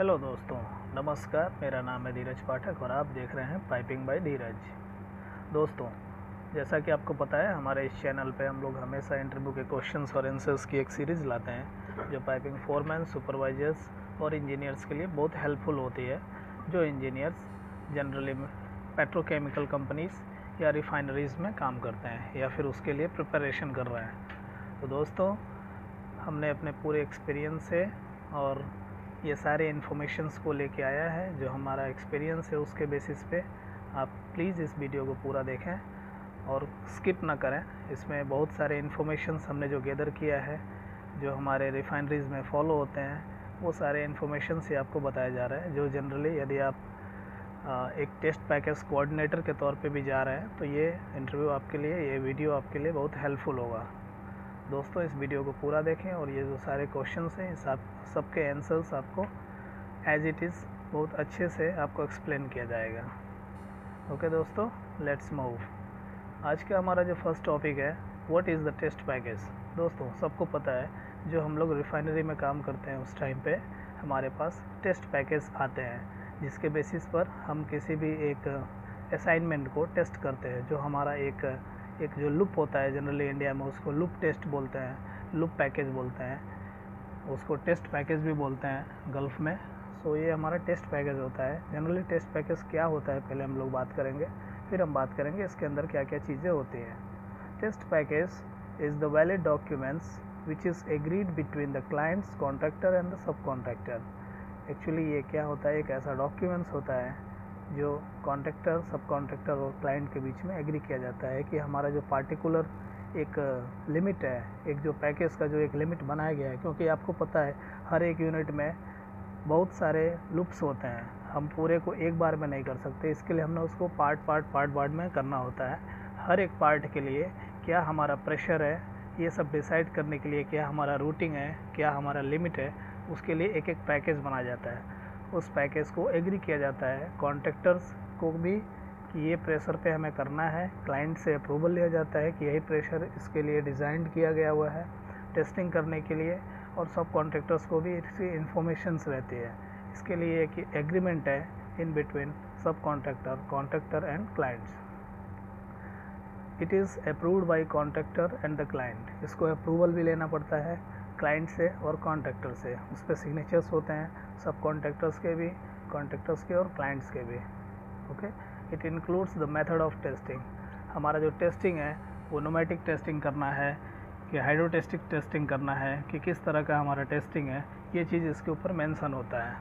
Hello दोस्तों, नमस्कार। मेरा नाम है धीरज पाठक और आप देख रहे हैं पाइपिंग बाय धीरज। दोस्तों, जैसा कि आपको पता है, हमारे इस चैनल पे हम लोग हमेशा इंटरव्यू के क्वेश्चंस और आंसर्स की एक सीरीज़ लाते हैं जो पाइपिंग फोरमैन, सुपरवाइजर्स और इंजीनियर्स के लिए बहुत हेल्पफुल होती है, जो इंजीनियर्स जनरली पेट्रोकेमिकल कंपनीज़ या रिफाइनरीज़ में काम करते हैं या फिर उसके लिए प्रिपरेशन कर रहे हैं। तो दोस्तों, हमने अपने पूरे एक्सपीरियंस से और ये सारे इन्फॉर्मेशंस को लेके आया है, जो हमारा एक्सपीरियंस है उसके बेसिस पे आप प्लीज़ इस वीडियो को पूरा देखें और स्किप ना करें। इसमें बहुत सारे इन्फॉर्मेशंस हमने जो गैदर किया है, जो हमारे रिफाइनरीज़ में फॉलो होते हैं, वो सारे इन्फॉर्मेशन से आपको बताया जा रहा है। जो जनरली यदि आप एक टेस्ट पैकेज कोऑर्डिनेटर के तौर पे भी जा रहे हैं तो ये इंटरव्यू आपके लिए, ये वीडियो आपके लिए बहुत हेल्पफुल होगा। दोस्तों, इस वीडियो को पूरा देखें और ये जो सारे क्वेश्चंस हैं, सबके आंसर्स आपको एज इट इज़ बहुत अच्छे से आपको एक्सप्लेन किया जाएगा। ओके दोस्तों, लेट्स मूव। आज का हमारा जो फर्स्ट टॉपिक है, what is the test package. दोस्तों, सबको पता है, जो हम लोग रिफाइनरी में काम करते हैं उस टाइम पे हमारे पास टेस्ट पैकेज आते हैं, जिसके बेसिस पर हम किसी भी एक असाइनमेंट को टेस्ट करते हैं। जो हमारा एक जो लूप होता है, जनरली इंडिया में उसको लूप टेस्ट बोलते हैं, लूप पैकेज बोलते हैं, उसको टेस्ट पैकेज भी बोलते हैं गल्फ़ में। सो ये हमारा टेस्ट पैकेज होता है। जनरली टेस्ट पैकेज क्या होता है पहले हम लोग बात करेंगे, फिर हम बात करेंगे इसके अंदर क्या क्या चीज़ें होती हैं। Test package is the valid documents which is agreed between the clients, contractor and the sub contractor. Actually ये क्या होता है, एक ऐसा डॉक्यूमेंट्स होता है जो कॉन्ट्रैक्टर, सब कॉन्ट्रैक्टर और क्लाइंट के बीच में एग्री किया जाता है कि हमारा जो पार्टिकुलर एक लिमिट है, एक जो पैकेज का जो एक लिमिट बनाया गया है, क्योंकि आपको पता है हर एक यूनिट में बहुत सारे लूप्स होते हैं, हम पूरे को एक बार में नहीं कर सकते। इसके लिए हमने उसको पार्ट में करना होता है। हर एक पार्ट के लिए क्या हमारा प्रेशर है, ये सब डिसाइड करने के लिए क्या हमारा रूटिंग है, क्या हमारा लिमिट है, उसके लिए एक एक पैकेज बनाया जाता है। उस पैकेज को एग्री किया जाता है कॉन्ट्रैक्टर्स को भी कि ये प्रेशर पे हमें करना है, क्लाइंट से अप्रूवल लिया जाता है कि यही प्रेशर इसके लिए डिज़ाइन किया गया हुआ है टेस्टिंग करने के लिए, और सब कॉन्ट्रैक्टर्स को भी इसकी इन्फॉर्मेशंस रहती है। इसके लिए एक एग्रीमेंट है इन बिटवीन सब contractor and clients. It is approved by contractor and the client. इसको अप्रूवल भी लेना पड़ता है क्लाइंट से और कॉन्ट्रैक्टर से। उस पर सिग्नेचर्स होते हैं, सब कॉन्ट्रैक्टर्स के भी, कॉन्ट्रैक्टर्स के और क्लाइंट्स के भी। Okay, it includes the method of testing. हमारा जो टेस्टिंग है वो न्यूमेटिक टेस्टिंग करना है कि हाइड्रोस्टैटिक टेस्टिंग करना है, कि किस तरह का हमारा टेस्टिंग है, ये चीज़ इसके ऊपर मेंशन होता है।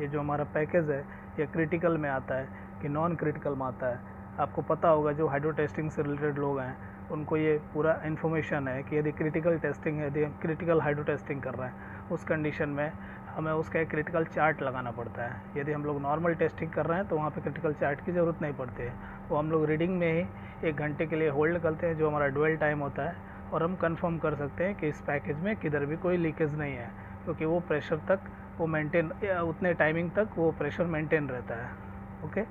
ये जो हमारा पैकेज है ये क्रिटिकल में आता है कि नॉन क्रिटिकल में आता है। आपको पता होगा, जो हाइड्रो टेस्टिंग से रिलेटेड लोग हैं उनको ये पूरा इन्फॉर्मेशन है कि यदि क्रिटिकल टेस्टिंग है, यदि क्रिटिकल हाइड्रो टेस्टिंग कर रहे हैं, उस कंडीशन में हमें उसका एक क्रिटिकल चार्ट लगाना पड़ता है। यदि हम लोग नॉर्मल टेस्टिंग कर रहे हैं तो वहाँ पे क्रिटिकल चार्ट की ज़रूरत नहीं पड़ती है। वो हम लोग रीडिंग में ही 1 घंटे के लिए होल्ड करते हैं, जो हमारा ड्वेल टाइम होता है, और हम कंफर्म कर सकते हैं कि इस पैकेज में किधर भी कोई लीकेज नहीं है, क्योंकि वो प्रेशर तक वो मेंटेन, उतने टाइमिंग तक वो प्रेशर मेंटेन रहता है। ओके,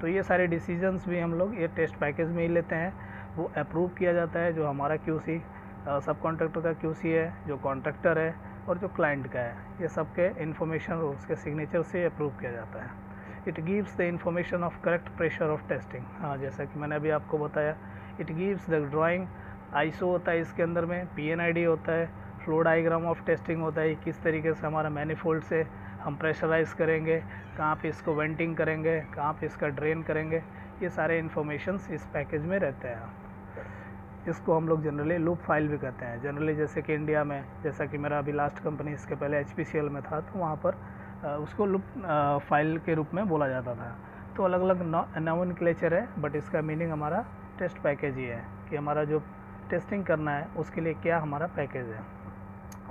तो ये सारे डिसीजंस भी हम लोग ये टेस्ट पैकेज में ही लेते हैं। वो अप्रूव किया जाता है, जो हमारा QC सब कॉन्ट्रैक्टर का QC है, जो कॉन्ट्रैक्टर है और जो क्लाइंट का है, ये सब के इन्फॉर्मेशन और उसके सिग्नेचर से अप्रूव किया जाता है। It gives the information of correct pressure of testing. हाँ, जैसा कि मैंने अभी आपको बताया, it gives the drawing, ISO होता है इसके अंदर में, PNID होता है, फ्लो डायग्राम ऑफ टेस्टिंग होता है, किस तरीके से हमारा मैनिफोल्ड से हम प्रेशराइज़ करेंगे, कहाँ पे इसको वेंटिंग करेंगे, कहाँ पे इसका ड्रेन करेंगे, ये सारे इन्फॉर्मेशंस इस पैकेज में रहते हैं। इसको हम लोग जनरली लूप फाइल भी कहते हैं। जनरली जैसे कि इंडिया में, जैसा कि मेरा अभी लास्ट कंपनी इसके पहले HPCL में था, तो वहाँ पर उसको लूप फाइल के रूप में बोला जाता था। तो अलग अलग नॉमेनक्लेचर है, बट इसका मीनिंग हमारा टेस्ट पैकेज ही है कि हमारा जो टेस्टिंग करना है उसके लिए क्या हमारा पैकेज है।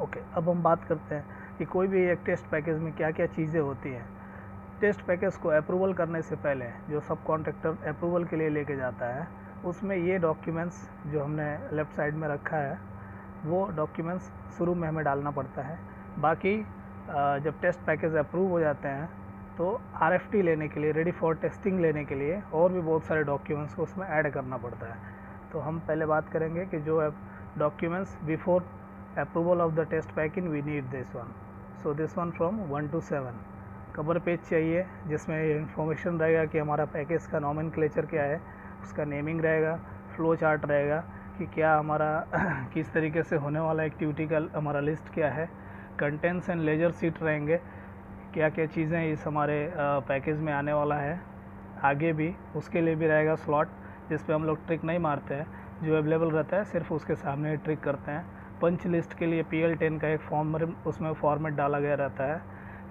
ओके, अब हम बात करते हैं कि कोई भी एक टेस्ट पैकेज में क्या क्या चीज़ें होती हैं। टेस्ट पैकेज को अप्रूवल करने से पहले जो सब कॉन्ट्रैक्टर अप्रूवल के लिए लेके जाता है, उसमें ये डॉक्यूमेंट्स जो हमने लेफ़्ट साइड में रखा है, वो डॉक्यूमेंट्स शुरू में हमें डालना पड़ता है। बाकी जब टेस्ट पैकेज अप्रूव हो जाते हैं तो RFT लेने के लिए, रेडी फॉर टेस्टिंग लेने के लिए, और भी बहुत सारे डॉक्यूमेंट्स को उसमें ऐड करना पड़ता है। तो हम पहले बात करेंगे कि जो documents before approval of the test packing we need this one. So this one from 1 to 7। Cover page चाहिए जिसमें इंफॉर्मेशन रहेगा कि हमारा पैकेज का नॉमेनक्लेचर क्या है, उसका नेमिंग रहेगा, फ्लो चार्ट रहेगा कि क्या हमारा किस तरीके से होने वाला एक्टिविटी का हमारा लिस्ट क्या है, कंटेंट्स एंड लेजर सीट रहेंगे, क्या क्या चीज़ें इस हमारे पैकेज में आने वाला है। आगे भी उसके लिए भी रहेगा स्लॉट जिस पे हम लोग ट्रिक नहीं मारते हैं, जो अवेलेबल रहता है सिर्फ उसके सामने ही ट्रिक करते हैं। पंच लिस्ट के लिए PL10 का एक फॉर्म उसमें फॉर्मेट डाला गया रहता है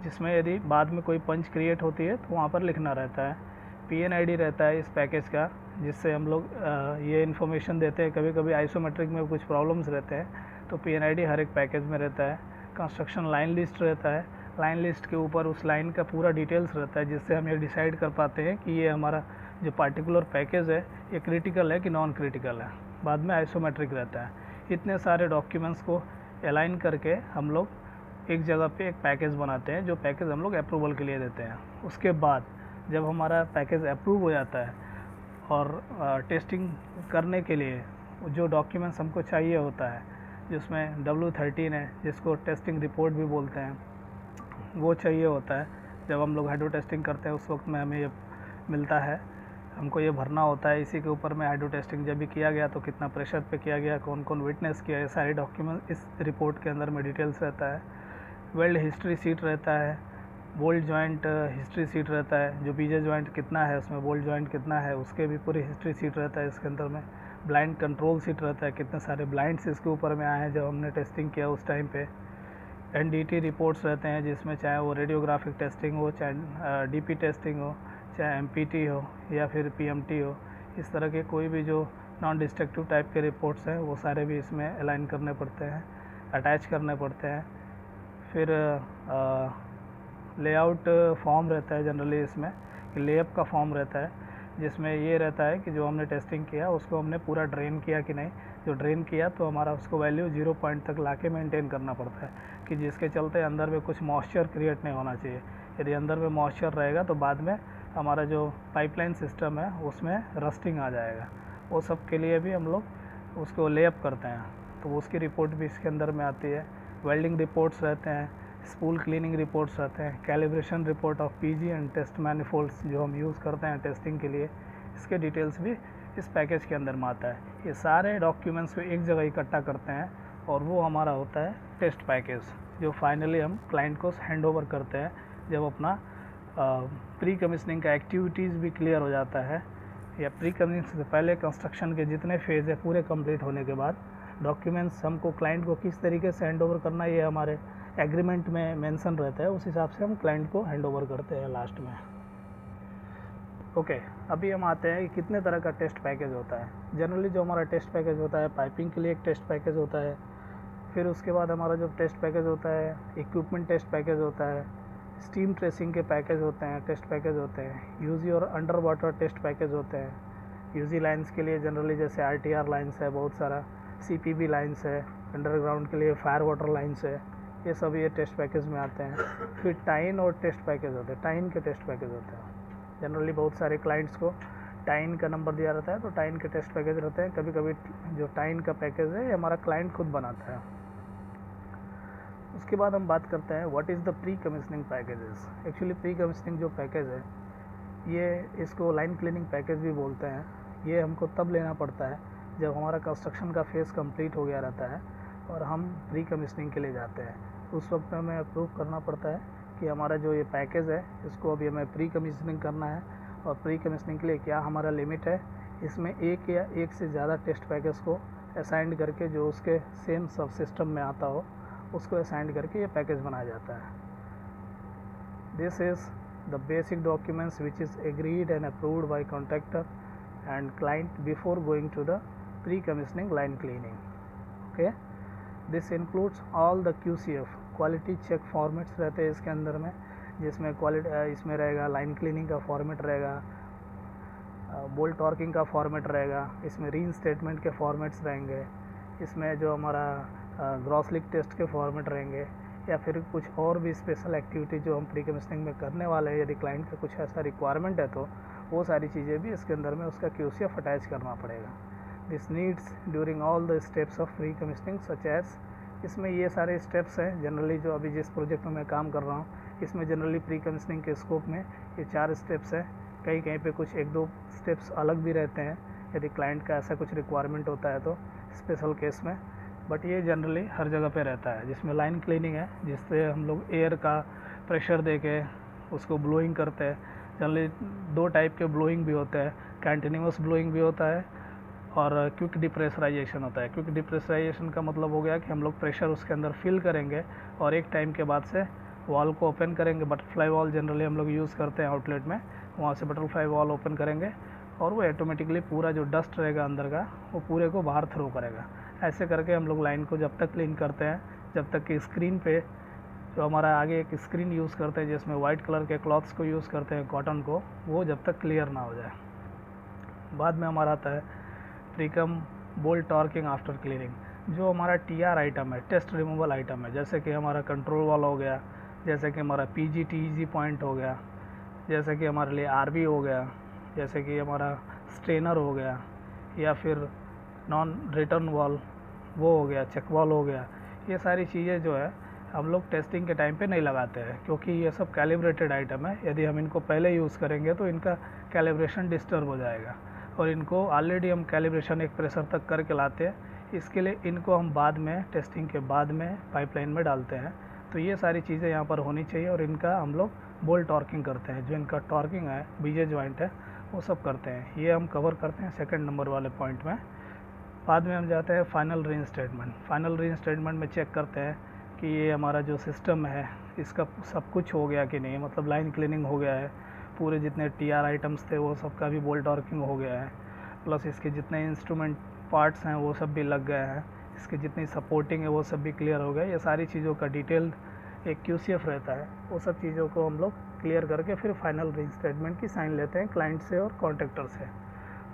जिसमें यदि बाद में कोई पंच क्रिएट होती है तो वहाँ पर लिखना रहता है। PNID रहता है इस पैकेज का जिससे हम लोग ये इन्फॉर्मेशन देते हैं। कभी कभी आइसोमेट्रिक में कुछ प्रॉब्लम्स रहते हैं तो PNID हर एक पैकेज में रहता है। कंस्ट्रक्शन लाइन लिस्ट रहता है, लाइन लिस्ट के ऊपर उस लाइन का पूरा डिटेल्स रहता है जिससे हम ये डिसाइड कर पाते हैं कि ये हमारा जो पार्टिकुलर पैकेज है ये क्रिटिकल है कि नॉन क्रिटिकल है। बाद में आइसोमेट्रिक रहता है। इतने सारे डॉक्यूमेंट्स को अलाइन करके हम लोग एक जगह पे एक पैकेज बनाते हैं जो पैकेज हम लोग अप्रूवल के लिए देते हैं। उसके बाद जब हमारा पैकेज अप्रूव हो जाता है और टेस्टिंग करने के लिए जो डॉक्यूमेंट्स हमको चाहिए होता है जिसमें W13 है जिसको टेस्टिंग रिपोर्ट भी बोलते हैं, वो चाहिए होता है। जब हम लोग हाइड्रो टेस्टिंग करते हैं उस वक्त में हमें ये मिलता है, हमको ये भरना होता है। इसी के ऊपर में हाइड्रो टेस्टिंग जब भी किया गया तो कितना प्रेशर पे किया गया, कौन कौन विटनेस किया, ये सारे डॉक्यूमेंट इस रिपोर्ट के अंदर में डिटेल्स रहता है। वेल्ड हिस्ट्री सीट रहता है, बोल्ट जॉइंट हिस्ट्री सीट रहता है, जो बीजे जॉइंट कितना है उसमें बोल्ट जॉइंट कितना है उसके भी पूरी हिस्ट्री सीट रहता है इसके अंदर में। ब्लाइंड कंट्रोल सीट रहता है, कितने सारे ब्लाइंड्स इसके ऊपर में आए हैं जब हमने टेस्टिंग किया उस टाइम पे। NDT रिपोर्ट्स रहते हैं जिसमें चाहे वो रेडियोग्राफिक टेस्टिंग हो, चाहे DP टेस्टिंग हो, चाहे MPT हो या फिर PMT हो, इस तरह के कोई भी जो नॉन डिस्ट्रक्टिव टाइप के रिपोर्ट्स हैं वो सारे भी इसमें अलाइन करने पड़ते हैं, अटैच करने पड़ते हैं। फिर लेआउट फॉर्म रहता है जनरली इसमें कि लेअप का फॉर्म रहता है जिसमें ये रहता है कि जो हमने टेस्टिंग किया उसको हमने पूरा ड्रेन किया कि नहीं। जो ड्रेन किया तो हमारा उसको वैल्यू 0 पॉइंट तक लाके मेंटेन करना पड़ता है कि जिसके चलते अंदर में कुछ मॉइस्चर क्रिएट नहीं होना चाहिए। यदि अंदर में मॉइस्चर रहेगा तो बाद में हमारा जो पाइपलाइन सिस्टम है उसमें रस्टिंग आ जाएगा। वो सब के लिए भी हम लोग उसको लेअप करते हैं तो उसकी रिपोर्ट भी इसके अंदर में आती है। वेल्डिंग रिपोर्ट्स रहते हैं, स्पूल क्लीनिंग रिपोर्ट्स रहते हैं, calibration report of PG and test manifolds जो हम यूज़ करते हैं टेस्टिंग के लिए, इसके डिटेल्स भी इस पैकेज के अंदर में आता है। ये सारे डॉक्यूमेंट्स को एक जगह इकट्ठा करते हैं और वो हमारा होता है टेस्ट पैकेज, जो फाइनली हम क्लाइंट को हैंड ओवर करते हैं जब अपना प्री कमीशनिंग का एक्टिविटीज़ भी क्लियर हो जाता है या प्री कमीशनिंग से पहले कंस्ट्रक्शन के जितने फेज़ है पूरे कंप्लीट होने के बाद डॉक्यूमेंट्स हमको क्लाइंट को किस तरीके से हैंड ओवर करना है ये हमारे एग्रीमेंट में मेंशन रहता है। उस हिसाब से हम क्लाइंट को हैंड ओवर करते हैं लास्ट में। ओके, अभी हम आते हैं कि कितने तरह का टेस्ट पैकेज होता है। जनरली जो हमारा टेस्ट पैकेज होता है, पाइपिंग के लिए एक टेस्ट पैकेज होता है, फिर उसके बाद हमारा जो टेस्ट पैकेज होता है इक्विपमेंट टेस्ट पैकेज होता है, स्टीम ट्रेसिंग के पैकेज होते हैं, टेस्ट पैकेज होते हैं, यूजी और अंडर वाटर टेस्ट पैकेज होते हैं। यूजी लाइंस के लिए जनरली जैसे RTR लाइंस है, बहुत सारा CPB लाइंस है, अंडरग्राउंड के लिए फायर वाटर लाइंस है, ये सब ये टेस्ट पैकेज में आते हैं। फिर टाइन और टेस्ट पैकेज होते हैं, टाइन के टेस्ट पैकेज होते हैं। जनरली बहुत सारे क्लाइंट्स को टाइन का नंबर दिया रहता है तो टाइन के टेस्ट पैकेज रहते हैं। कभी कभी जो टाइन का पैकेज है ये हमारा क्लाइंट खुद बनाता है। उसके बाद हम बात करते हैं what is the pre commissioning packages. Actually pre commissioning जो पैकेज है ये इसको लाइन क्लीनिंग पैकेज भी बोलते हैं। ये हमको तब लेना पड़ता है जब हमारा कंस्ट्रक्शन का फेज़ कंप्लीट हो गया रहता है और हम प्री कमीशनिंग के लिए जाते हैं। उस वक्त में हमें अप्रूव करना पड़ता है कि हमारा जो ये पैकेज है इसको अभी हमें प्री कमीशनिंग करना है और प्री कमीशनिंग के लिए क्या हमारा लिमिट है। इसमें एक या एक से ज़्यादा टेस्ट पैकेज को असाइन करके जो उसके सेम सब सिस्टम में आता हो उसको असाइन करके ये पैकेज बनाया जाता है। This is the basic documents which is agreed and approved by contractor and client before going to the pre commissioning line cleaning. Okay, this includes all the QCF quality check formats रहते हैं इसके अंदर में, जिसमें quality इसमें रहेगा line cleaning का format रहेगा, बोल्ट टॉर्किंग का फॉर्मेट रहेगा, इसमें रीइंस्टेटमेंट के फॉर्मेट्स रहेंगे, इसमें जो हमारा ग्रॉस लीक टेस्ट के फॉर्मेट रहेंगे या फिर कुछ और भी स्पेशल एक्टिविटी जो हम प्री कमीशनिंग में करने वाले हैं। यदि क्लाइंट का कुछ ऐसा रिक्वायरमेंट है तो वो सारी चीज़ें भी इसके अंदर में उसका QCF अटैच करना पड़ेगा। This needs during all the steps of pre commissioning such as इसमें ये सारे स्टेप्स हैं जनरली, जो अभी जिस प्रोजेक्ट में मैं काम कर रहा हूँ इसमें जनरली प्री कमीशनिंग के स्कोप में ये 4 स्टेप्स हैं। कहीं कहीं पे कुछ 1-2 स्टेप्स अलग भी रहते हैं यदि क्लाइंट का ऐसा कुछ रिक्वायरमेंट होता है तो स्पेशल केस में, बट ये जनरली हर जगह पे रहता है। जिसमें लाइन क्लीनिंग है, जिससे हम लोग एयर का प्रेशर दे के उसको ब्लोइंग करते हैं। जनरली 2 टाइप के ब्लोइंग भी होते हैं, कंटिन्यूस ब्लोइंग भी होता है और क्विक डिप्रेशराइजेशन होता है। क्विक डिप्रेशराइजेशन का मतलब हो गया कि हम लोग प्रेशर उसके अंदर फिल करेंगे और एक टाइम के बाद से वॉल को ओपन करेंगे। बटरफ्लाई वॉल जनरली हम लोग यूज़ करते हैं आउटलेट में, वहाँ से बटरफ्लाई वॉल ओपन करेंगे और वो ऑटोमेटिकली पूरा जो डस्ट रहेगा अंदर का वो पूरे को बाहर थ्रो करेगा। ऐसे करके हम लोग लाइन को जब तक क्लीन करते हैं जब तक कि स्क्रीन पे जो हमारा आगे एक स्क्रीन यूज़ करते हैं जिसमें वाइट कलर के क्लॉथ्स को यूज़ करते हैं कॉटन को, वो जब तक क्लियर ना हो जाए। बाद में हमारा आता है प्रीकम बोल्ट टॉर्किंग आफ्टर क्लीनिंग, जो हमारा TR आइटम है, टेस्ट रिमूवल आइटम है, जैसे कि हमारा कंट्रोल वॉल हो गया, जैसे कि हमारा PG TEG पॉइंट हो गया, जैसे कि हमारे लिए RB हो गया, जैसे कि हमारा स्ट्रेनर हो गया, या फिर नॉन रिटर्न वॉल वो हो गया, चेक वॉल हो गया। ये सारी चीज़ें जो है हम लोग टेस्टिंग के टाइम पे नहीं लगाते हैं, क्योंकि ये सब कैलिब्रेटेड आइटम है। यदि हम इनको पहले यूज़ करेंगे तो इनका कैलिब्रेशन डिस्टर्ब हो जाएगा, और इनको ऑलरेडी हम कैलिब्रेशन एक प्रेशर तक करके लाते हैं, इसके लिए इनको हम बाद में टेस्टिंग के बाद में पाइपलाइन में डालते हैं। तो ये सारी चीज़ें यहाँ पर होनी चाहिए, और इनका हम लोग बोल्ट टॉर्किंग करते हैं, जो इनका टॉर्किंग है, बीजे जॉइंट है, वो सब करते हैं। ये हम कवर करते हैं सेकंड नंबर वाले पॉइंट में। बाद में हम जाते हैं फाइनल रीइंस्टेटमेंट। फाइनल रीइंस्टेटमेंट में चेक करते हैं कि ये हमारा जो सिस्टम है इसका सब कुछ हो गया कि नहीं, मतलब लाइन क्लीनिंग हो गया है, पूरे जितने TR आइटम्स थे वो सब का भी बोल्ट टॉर्किंग हो गया है, प्लस इसके जितने इंस्ट्रूमेंट पार्ट्स हैं वो सब भी लग गए हैं, इसकी जितनी सपोर्टिंग है वो सब भी क्लियर हो गया। ये सारी चीज़ों का डिटेल्ड एक QCF रहता है, वो सब चीज़ों को हम लोग क्लियर करके फिर फाइनल रीइंस्टेटमेंट की साइन लेते हैं क्लाइंट से और कॉन्ट्रैक्टर से।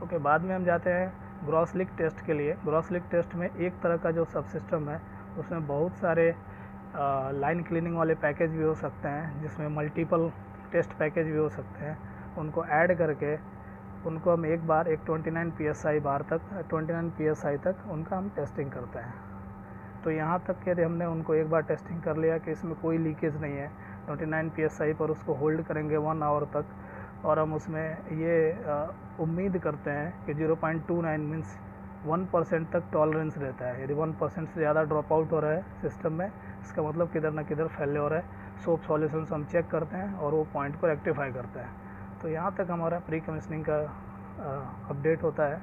ओके, बाद में हम जाते हैं ग्रॉस लीक टेस्ट के लिए। ग्रॉस लीक टेस्ट में एक तरह का जो सब सिस्टम है उसमें बहुत सारे लाइन क्लीनिंग वाले पैकेज भी हो सकते हैं, जिसमें मल्टीपल टेस्ट पैकेज भी हो सकते हैं। उनको ऐड करके उनको हम एक बार एक 29 PSI बार तक 29 PSI तक उनका हम टेस्टिंग करते हैं। तो यहाँ तक यदि हमने उनको एक बार टेस्टिंग कर लिया कि इसमें कोई लीकेज नहीं है, 29 PSI पर उसको होल्ड करेंगे 1 आवर तक, और हम उसमें ये उम्मीद करते हैं कि 0.29 मीन्स 1% तक टॉलरेंस रहता है। यदि 1% से ज़्यादा ड्रॉप आउट हो रहा है सिस्टम में, इसका मतलब किधर ना किधर फैले हो रहा है। सोप सॉल्यूशंस हम चेक करते हैं और वो पॉइंट को रेक्टिफाई करते हैं। तो यहाँ तक हमारा प्री कमीशनिंग का अपडेट होता है।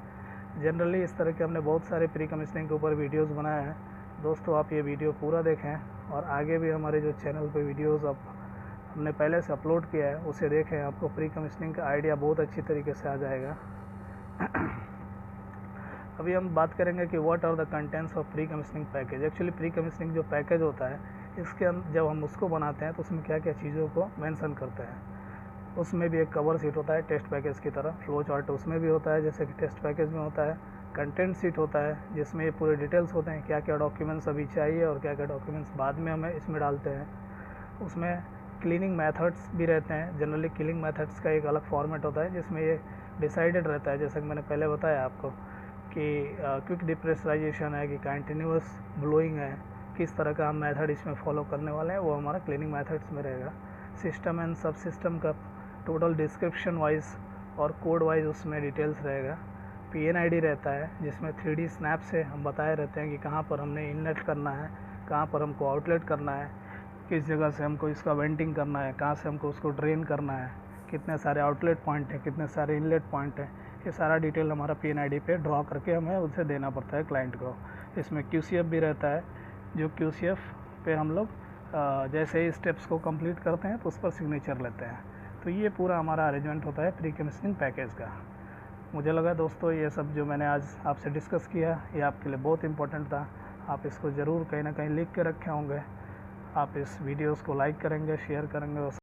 जनरली इस तरह के हमने बहुत सारे प्री कमीशनिंग के ऊपर वीडियोस बनाए हैं। दोस्तों, आप ये वीडियो पूरा देखें, और आगे भी हमारे जो चैनल पे वीडियोस अब हमने पहले से अपलोड किया है उसे देखें, आपको प्री कमीशनिंग का आइडिया बहुत अच्छी तरीके से आ जाएगा। अभी हम बात करेंगे कि what are the contents of pre commissioning package. Actually pre commissioning जो पैकेज होता है, इसके जब हम उसको बनाते हैं तो उसमें क्या क्या चीज़ों को मेंशन करते हैं। उसमें भी एक कवर शीट होता है टेस्ट पैकेज की तरह, फ्लो चार्ट उसमें भी होता है जैसे कि टेस्ट पैकेज में होता है, कंटेंट शीट होता है जिसमें ये पूरे डिटेल्स होते हैं, क्या क्या डॉक्यूमेंट्स अभी चाहिए और क्या क्या डॉक्यूमेंट्स बाद में हमें इसमें डालते हैं। उसमें क्लीनिंग मेथड्स भी रहते हैं। जनरली क्लीनिंग मेथड्स का एक अलग फॉर्मेट होता है जिसमें ये डिसाइडेड रहता है, जैसा कि मैंने पहले बताया आपको कि क्विक डिप्रेशराइजेशन है कि कंटिन्यूस ब्लोइंग है, किस तरह का हम मेथड इसमें फॉलो करने वाले हैं, वो हमारा क्लीनिंग मेथड्स में रहेगा। सिस्टम एंड सब सिस्टम का टोटल डिस्क्रिप्शन वाइज और कोड वाइज उसमें डिटेल्स रहेगा। PNID रहता है जिसमें 3D स्नैप से हम बताए रहते हैं कि कहाँ पर हमने इनलेट करना है, कहाँ पर हमको आउटलेट करना है, किस जगह से हमको इसका वेंटिंग करना है, कहाँ से हमको उसको ड्रेन करना है, कितने सारे आउटलेट पॉइंट हैं, कितने सारे इनलेट पॉइंट हैं। ये सारा डिटेल हमारा PNID पे ड्रॉ करके हमें उसे देना पड़ता है क्लाइंट को। इसमें QCF भी रहता है, जो QCF पे हम लोग जैसे ही स्टेप्स को कंप्लीट करते हैं तो उस पर सिग्नेचर लेते हैं। तो ये पूरा हमारा अरेंजमेंट होता है प्री कमीशनिंग पैकेज का। मुझे लगा दोस्तों ये सब जो मैंने आज आपसे डिस्कस किया ये आपके लिए बहुत इम्पोर्टेंट था। आप इसको ज़रूर कहीं ना कहीं लिख के रखे होंगे। आप इस वीडियोस को लाइक करेंगे, शेयर करेंगे और